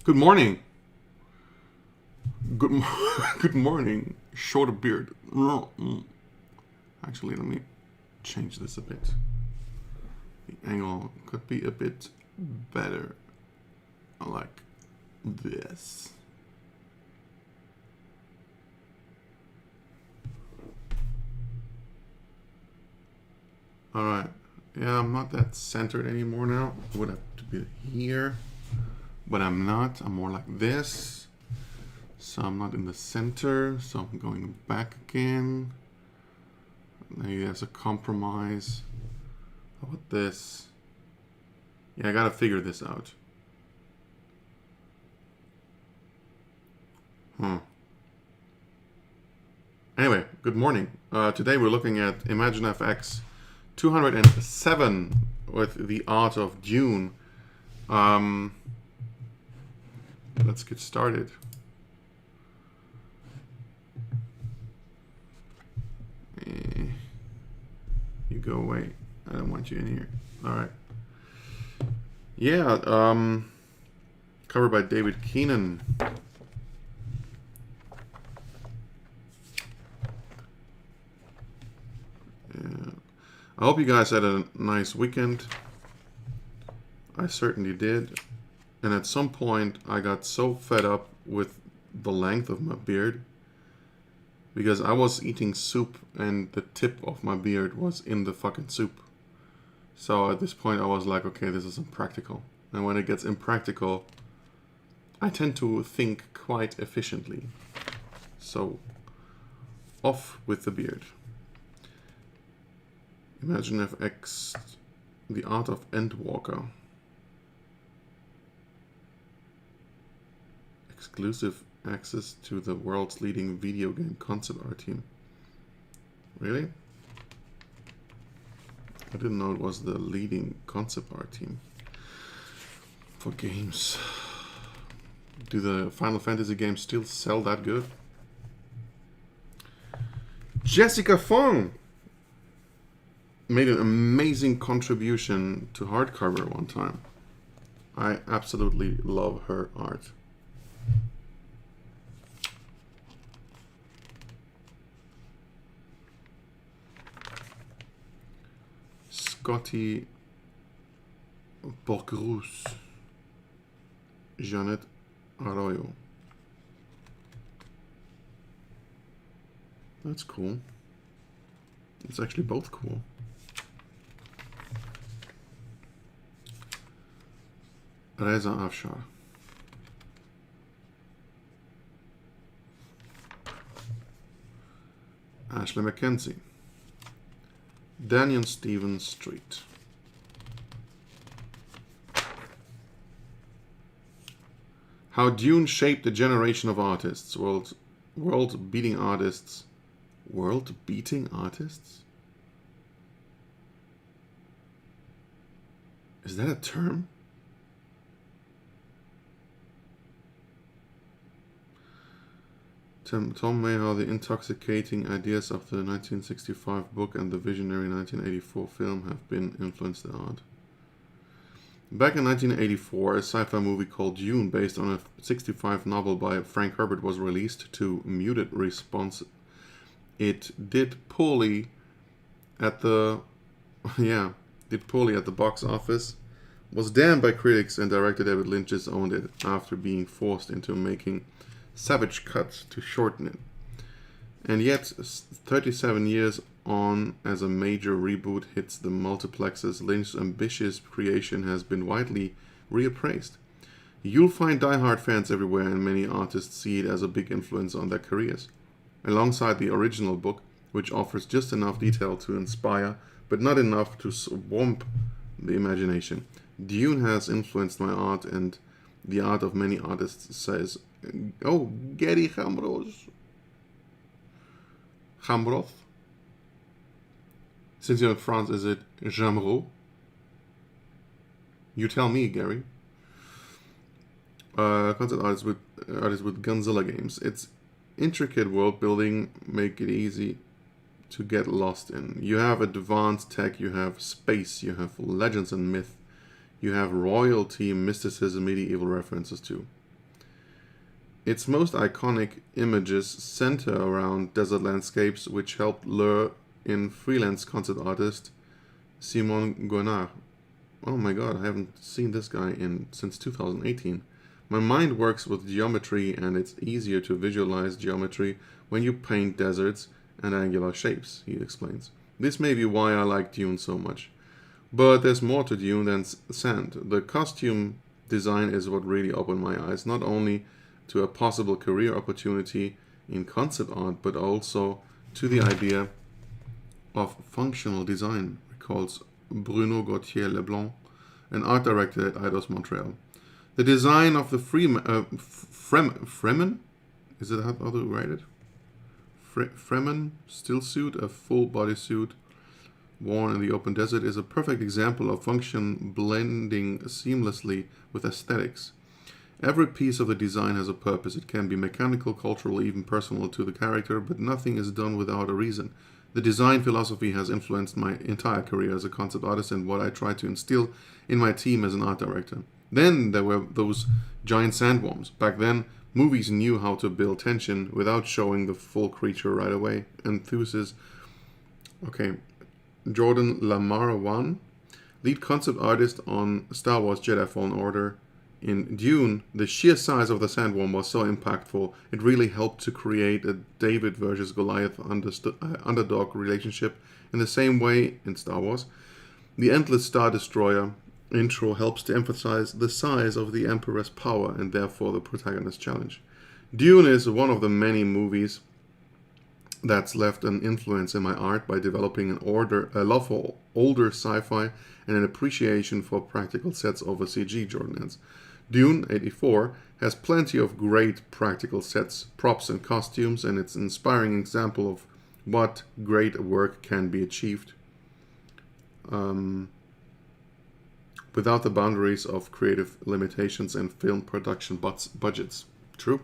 Good morning. Good, good morning. Shorter beard. Actually, let me change this a bit. The angle could be a bit better. Like this. Alright. Yeah, I'm not that centered anymore now. I would have to be here. But I'm not. I'm more like this. So I'm not in the center. So I'm going back again. Maybe there's a compromise. How about this? Yeah, I gotta figure this out. Anyway, good morning. Today we're looking at ImagineFX 207 with the art of Dune. Let's get started. You go away. I don't want you in here. All right. Yeah. Covered by David Keenan. Yeah. I hope you guys had a nice weekend. I certainly did. And at some point, I got so fed up with the length of my beard because I was eating soup and the tip of my beard was in the fucking soup. So at this point, I was like, okay, this is impractical. And when it gets impractical, I tend to think quite efficiently. So, off with the beard. ImagineFX, the art of Endwalker. Exclusive access to the world's leading video game concept art team. Really? I didn't know it was the leading concept art team for games. Do the Final Fantasy games still sell that good? Jessica Fong made an amazing contribution to hardcover one time. I absolutely love her art. Scotty Borgrus, Janet Arroyo. That's cool. It's actually both cool. Reza Afshar. Ashley McKenzie. Daniel Stevens Street. How Dune shaped a generation of artists. World-beating artists. World-beating artists? Is that a term? Tom Mayhaw, the intoxicating ideas of the 1965 book and the visionary 1984 film have been influenced the art. Back in 1984, a sci-fi movie called Dune, based on a 65 novel by Frank Herbert, was released to muted response. It did poorly at the box office, was damned by critics, and director David Lynch just owned it after being forced into making savage cuts to shorten it. And yet, 37 years on, as a major reboot hits the multiplexes, Lynch's ambitious creation has been widely reappraised. You'll find die-hard fans everywhere, and many artists see it as a big influence on their careers. Alongside the original book, which offers just enough detail to inspire, but not enough to swamp the imagination, Dune has influenced my art and the art of many artists, says Gary Hambros. Hambroth? Since you're in France, is it Jamro? You tell me, Gary. Concept artist with Gunzilla Games. Its intricate world building make it easy to get lost in. You have advanced tech, you have space, you have legends and myth, you have royalty, mysticism, medieval references too. Its most iconic images center around desert landscapes, which helped lure in freelance concept artist Simon Gonard. Oh my god, I haven't seen this guy since 2018. My mind works with geometry, and it's easier to visualize geometry when you paint deserts and angular shapes, he explains. This may be why I like Dune so much. But there's more to Dune than sand. The costume design is what really opened my eyes, not only to a possible career opportunity in concept art, but also to the idea of functional design, recalls Bruno Gauthier Leblanc, an art director at Eidos Montreal. The design of the Fremen, is it how to write it? Fremen still suit, a full body suit worn in the open desert, is a perfect example of function blending seamlessly with aesthetics. Every piece of the design has a purpose. It can be mechanical, cultural, even personal to the character, but nothing is done without a reason. The design philosophy has influenced my entire career as a concept artist and what I try to instill in my team as an art director. Then there were those giant sandworms. Back then, movies knew how to build tension without showing the full creature right away. Enthusiast. Okay. Jordan Lamarwan, lead concept artist on Star Wars Jedi Fallen Order. In Dune, the sheer size of the sandworm was so impactful, it really helped to create a David versus Goliath underdog relationship. In the same way, in Star Wars, the Endless Star Destroyer intro helps to emphasize the size of the Emperor's power and therefore the protagonist's challenge. Dune is one of the many movies that's left an influence in my art by developing a love for older sci-fi and an appreciation for practical sets over CG, Jordan adds. Dune 84 has plenty of great practical sets, props and costumes, and it's an inspiring example of what great work can be achieved without the boundaries of creative limitations and film production budgets. True.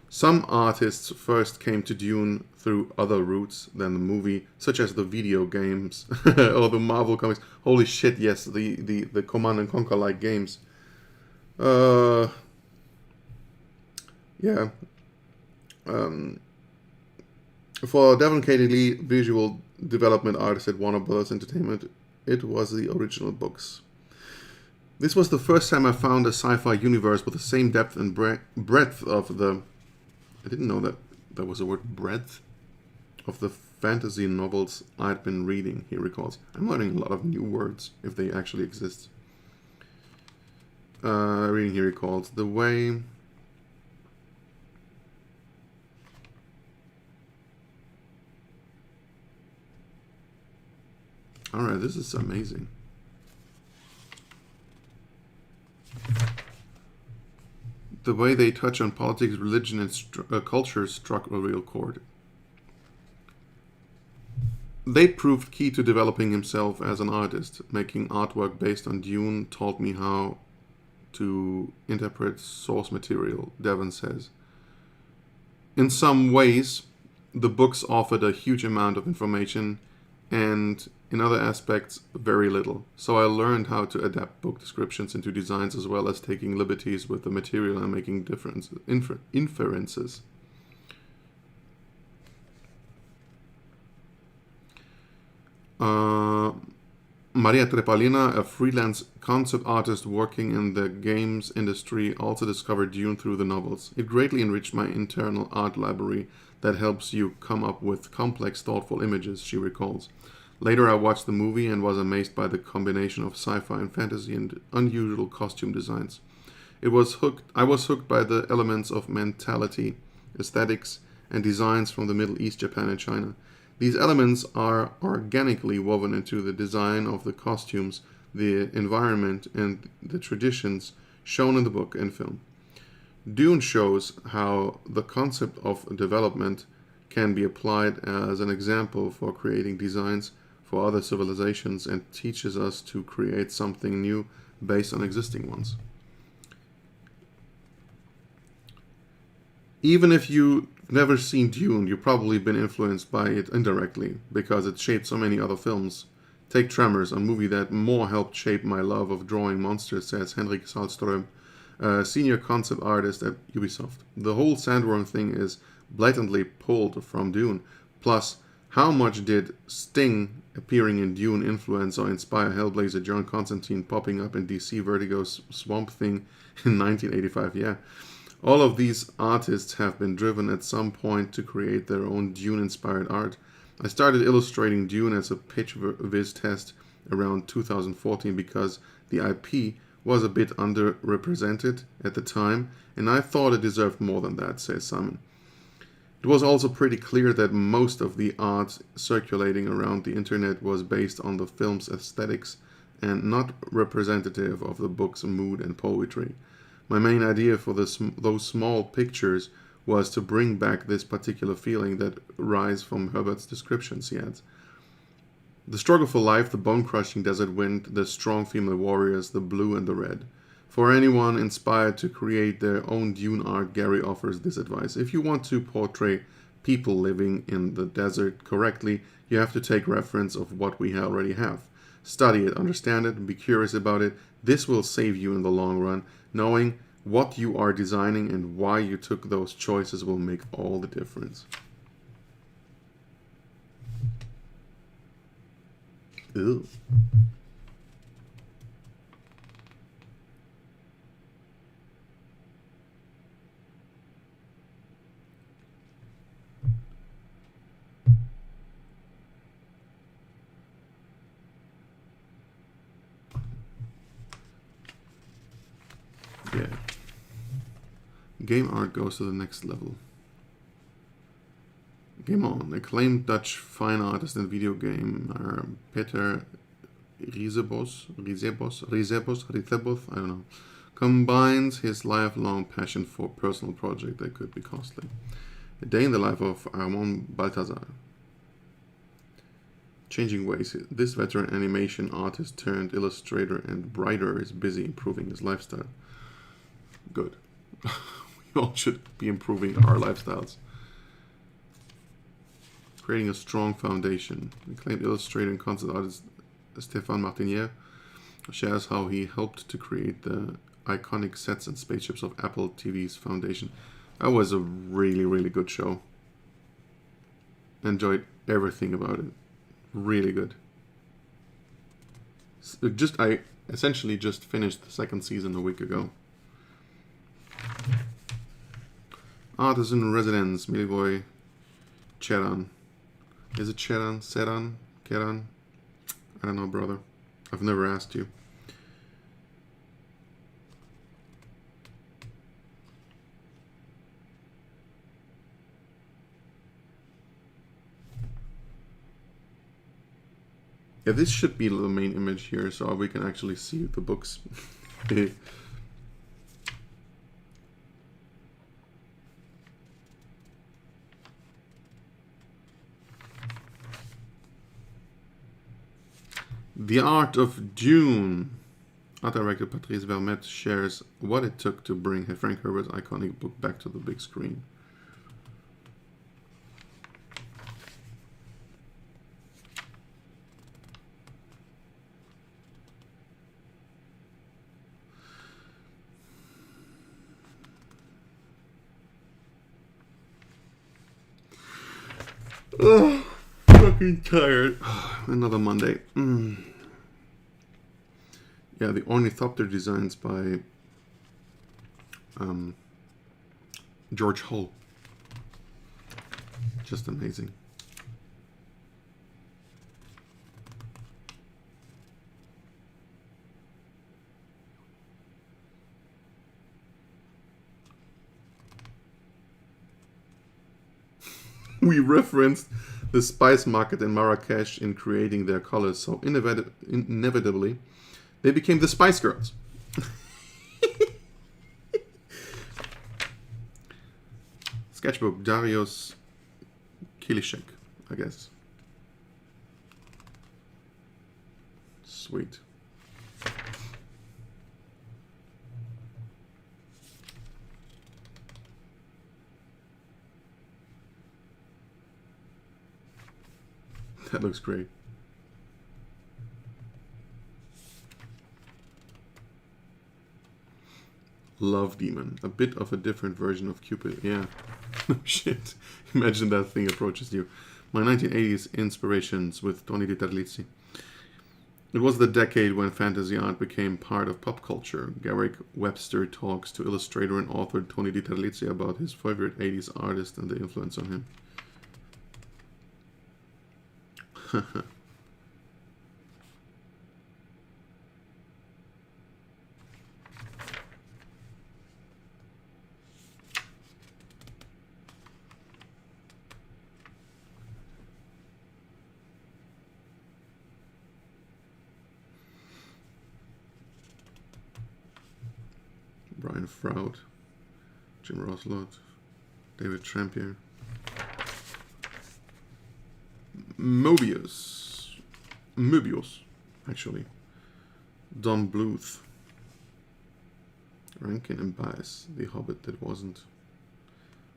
Some artists first came to Dune through other routes than the movie, such as the video games or the Marvel comics. Holy shit, yes, the Command and Conquer-like games. Yeah. For Devon K. Lee, visual development artist at Warner Bros. Entertainment, it was the original books. This was the first time I found a sci-fi universe with the same depth and breadth of the... I didn't know that there was a word breadth of the fantasy novels I'd been reading, he recalls. I'm learning a lot of new words, if they actually exist. Reading, he recalls, the way... Alright, this is amazing. The way they touch on politics, religion, and culture struck a real chord. They proved key to developing himself as an artist. Making artwork based on Dune taught me how to interpret source material, Devon says. In some ways, the books offered a huge amount of information, and in other aspects, very little. So I learned how to adapt book descriptions into designs, as well as taking liberties with the material and making inferences. Maria Trepalina, a freelance concept artist working in the games industry, also discovered Dune through the novels. It greatly enriched my internal art library that helps you come up with complex, thoughtful images, she recalls. Later I watched the movie and was amazed by the combination of sci-fi and fantasy and unusual costume designs. I was hooked by the elements of mentality, aesthetics, and designs from the Middle East, Japan, and China. These elements are organically woven into the design of the costumes, the environment, and the traditions shown in the book and film. Dune shows how the concept of development can be applied as an example for creating designs for other civilizations and teaches us to create something new based on existing ones. Even if you've never seen Dune, you've probably been influenced by it indirectly because it shaped so many other films. Take Tremors, a movie that more helped shape my love of drawing monsters, says Henrik Sahlström, senior concept artist at Ubisoft. The whole sandworm thing is blatantly pulled from Dune. Plus, how much did Sting appearing in Dune influence or inspire Hellblazer John Constantine popping up in DC Vertigo's Swamp Thing in 1985? Yeah. All of these artists have been driven at some point to create their own Dune-inspired art. I started illustrating Dune as a pitch viz test around 2014 because the IP was a bit underrepresented at the time, and I thought it deserved more than that, says Simon. It was also pretty clear that most of the art circulating around the internet was based on the film's aesthetics and not representative of the book's mood and poetry. My main idea for those small pictures was to bring back this particular feeling that rise from Herbert's descriptions, he adds. The struggle for life, the bone-crushing desert wind, the strong female warriors, the blue and the red. For anyone inspired to create their own Dune art, Gary offers this advice. If you want to portray people living in the desert correctly, you have to take reference of what we already have. Study it, understand it, and be curious about it. This will save you in the long run. Knowing what you are designing and why you took those choices will make all the difference. Ew. Yeah. Game art goes to the next level. Game on. Acclaimed Dutch fine artist and video game Peter Rizebos, I don't know, combines his lifelong passion for personal project that could be costly. A day in the life of Armand Balthazar. Changing ways, this veteran animation artist turned illustrator and writer is busy improving his lifestyle. Good. We all should be improving our lifestyles. Creating a strong foundation. Acclaimed illustrator and concept artist Stéphane Martinier shares how he helped to create the iconic sets and spaceships of Apple TV's Foundation. That was a really, really good show. Enjoyed everything about it. Really good. I essentially just finished the second season a week ago. Artist in residence, Milivoy Cheran. Is it Cheran? Seran? Keran? I don't know, brother. I've never asked you. Yeah, this should be the main image here, so we can actually see the books. The Art of Dune. Art director Patrice Vermette shares what it took to bring Frank Herbert's iconic book back to the big screen. Ugh, fucking tired. Another Monday. Yeah, the Ornithopter designs by George Hull. Just amazing. We referenced the spice market in Marrakesh in creating their colors, so inevitably they became the Spice Girls. Sketchbook, Darius Kilishek, I guess. Sweet. That looks great. Love Demon. A bit of a different version of Cupid. Yeah. No shit. Imagine that thing approaches you. My 1980s inspirations with Tony Di Terlizzi. It was the decade when fantasy art became part of pop culture. Garrick Webster talks to illustrator and author Tony Di Terlizzi about his favorite 80s artist and the influence on him. Brian Froud, Jim Roslott, David Trampier, Mobius, actually, Don Bluth, Rankin and Bass, The Hobbit that wasn't,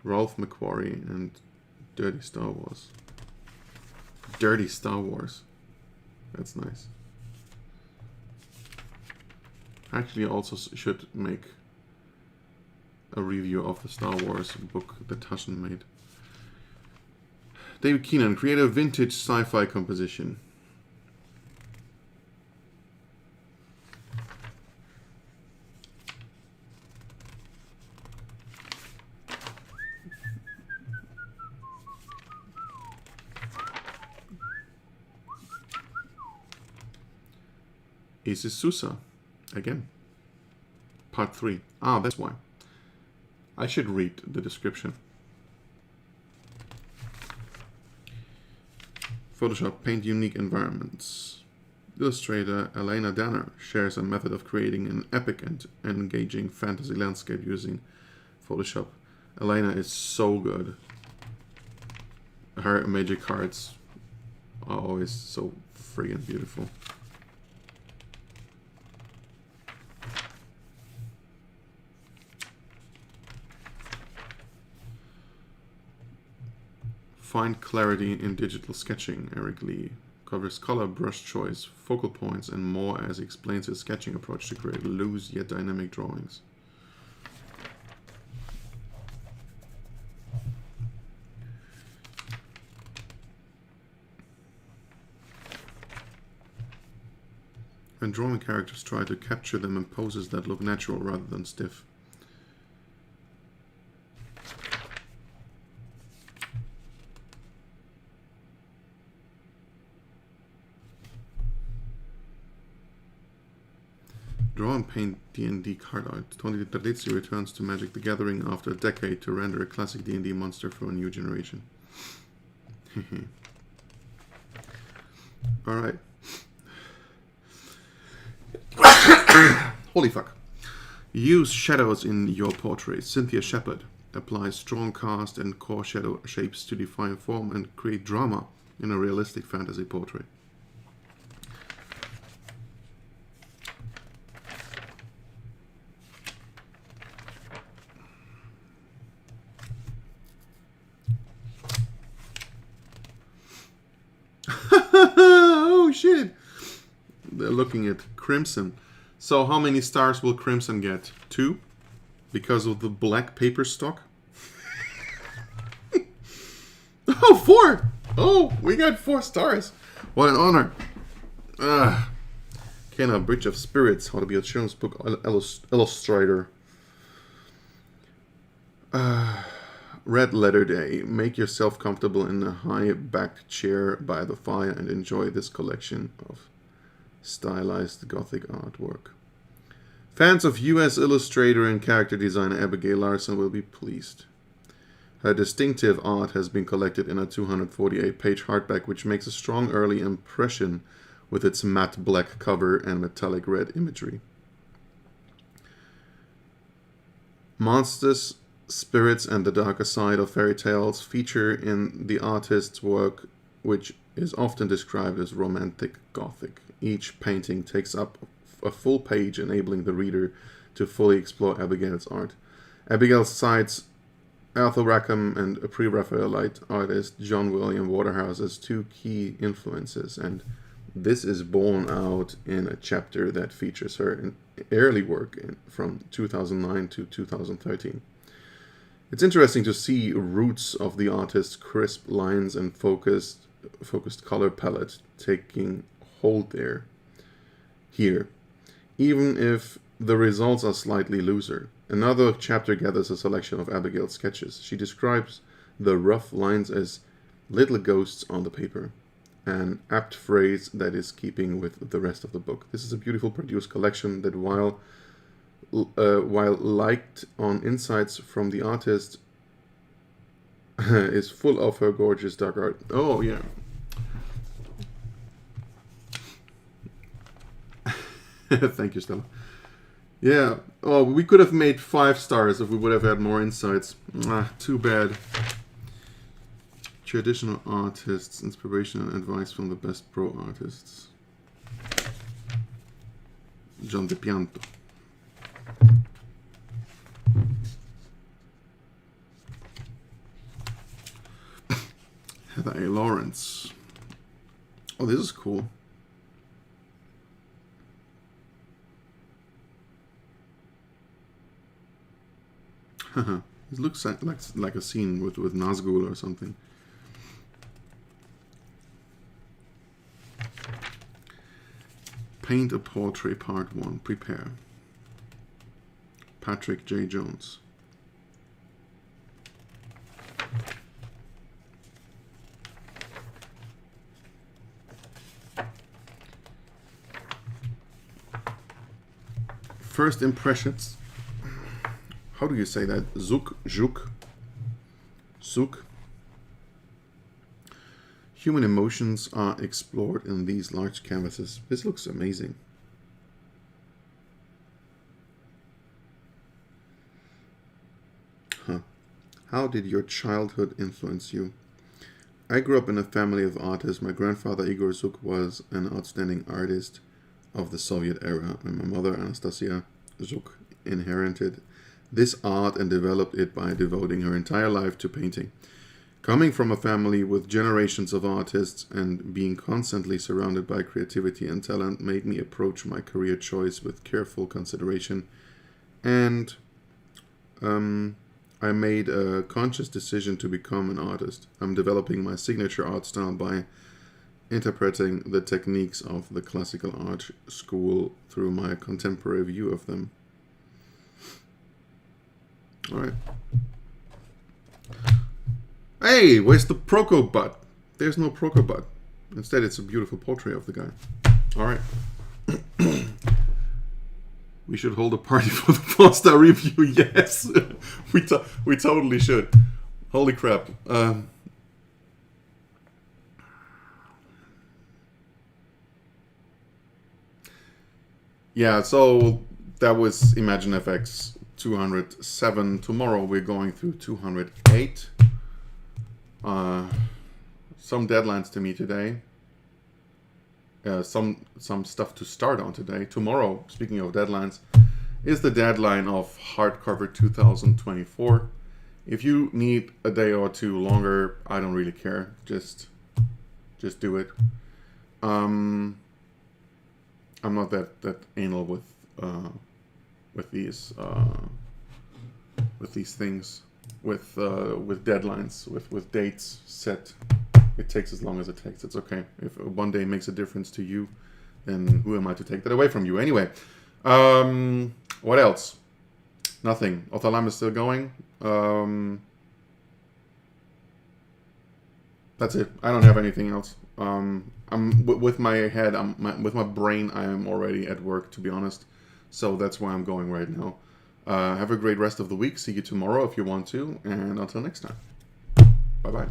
Ralph McQuarrie, and Dirty Star Wars. Dirty Star Wars. That's nice. Actually, I also should make a review of the Star Wars book that Taschen made. David Keenan, create a vintage sci-fi composition. Isis Sousa, again. Part 3. Ah, that's why. I should read the description. Photoshop, paint unique environments. Illustrator Elena Danner shares a method of creating an epic and engaging fantasy landscape using Photoshop. Elena is so good. Her magic cards are always so friggin' beautiful. Find clarity in digital sketching, Eric Lee. Covers color, brush choice, focal points, and more as he explains his sketching approach to create loose yet dynamic drawings. When drawing characters, try to capture them in poses that look natural rather than stiff. Draw and paint D&D card art. Tony Terlizzi returns to Magic the Gathering after a decade to render a classic D&D monster for a new generation. Alright. Holy fuck. Use shadows in your portrait. Cynthia Shepard applies strong cast and core shadow shapes to define form and create drama in a realistic fantasy portrait. Oh shit! They're looking at Crimson. So how many stars will Crimson get? 2? Because of the black paper stock? Oh, 4! Oh, we got 4 stars. What an honor. Kenna, Bridge of Spirits, how to be a children's book illustrator. Red Letter Day. Make yourself comfortable in a high-backed chair by the fire and enjoy this collection of stylized Gothic artwork. Fans of US illustrator and character designer Abigail Larson will be pleased. Her distinctive art has been collected in a 248-page hardback, which makes a strong early impression with its matte black cover and metallic red imagery. Monsters, spirits, and the darker side of fairy tales feature in the artist's work, which is often described as romantic Gothic. Each painting takes up a full page, enabling the reader to fully explore Abigail's art. Abigail cites Arthur Rackham and a pre-Raphaelite artist John William Waterhouse as 2 key influences, and this is borne out in a chapter that features her early work from 2009 to 2013. It's interesting to see roots of the artist's crisp lines and focused color palette taking hold here, even if the results are slightly looser. Another chapter gathers a selection of Abigail's sketches. She describes the rough lines as little ghosts on the paper, an apt phrase that is keeping with the rest of the book. This is a beautiful produced collection that, while liked on insights from the artist, is full of her gorgeous dark art. Oh, yeah. Thank you, Stella. Yeah. Oh, we could have made 5 stars if we would have had more insights. Too bad. Traditional artists, inspiration and advice from the best pro artists. John De Pianto. Heather A. Lawrence. Oh, this is cool. It looks like a scene with Nazgul or something. Paint a Portrait Part 1. Prepare. Patrick J. Jones. First impressions. How do you say that? Zouk. Human emotions are explored in these large canvases. This looks amazing. How did your childhood influence you? I grew up in a family of artists. My grandfather Igor Zouk was an outstanding artist of the Soviet era, and my mother Anastasia Zouk inherited this art and developed it by devoting her entire life to painting. Coming from a family with generations of artists and being constantly surrounded by creativity and talent made me approach my career choice with careful consideration, and I made a conscious decision to become an artist. I'm developing my signature art style by interpreting the techniques of the classical art school through my contemporary view of them. All right. Hey, where's the Proco butt? There's no Proco butt. Instead, it's a beautiful portrait of the guy. All right. We should hold a party for the 4-star review. Yes, we totally should. Holy crap. Yeah, so that was ImagineFX 207. Tomorrow we're going through 208. Some deadlines to meet today. Some stuff to start on today. Tomorrow, speaking of deadlines, is the deadline of hardcover 2024. If you need a day or two longer, I don't really care. Just do it. I'm not that anal with these things, with deadlines, with dates set. It takes as long as it takes. It's okay. If one day makes a difference to you, then who am I to take that away from you? Anyway, what else? Nothing. Othalam is still going. That's it. I don't have anything else. I'm with my head. With my brain. I am already at work, to be honest. So that's where I'm going right now. Have a great rest of the week. See you tomorrow if you want to. And until next time. Bye-bye.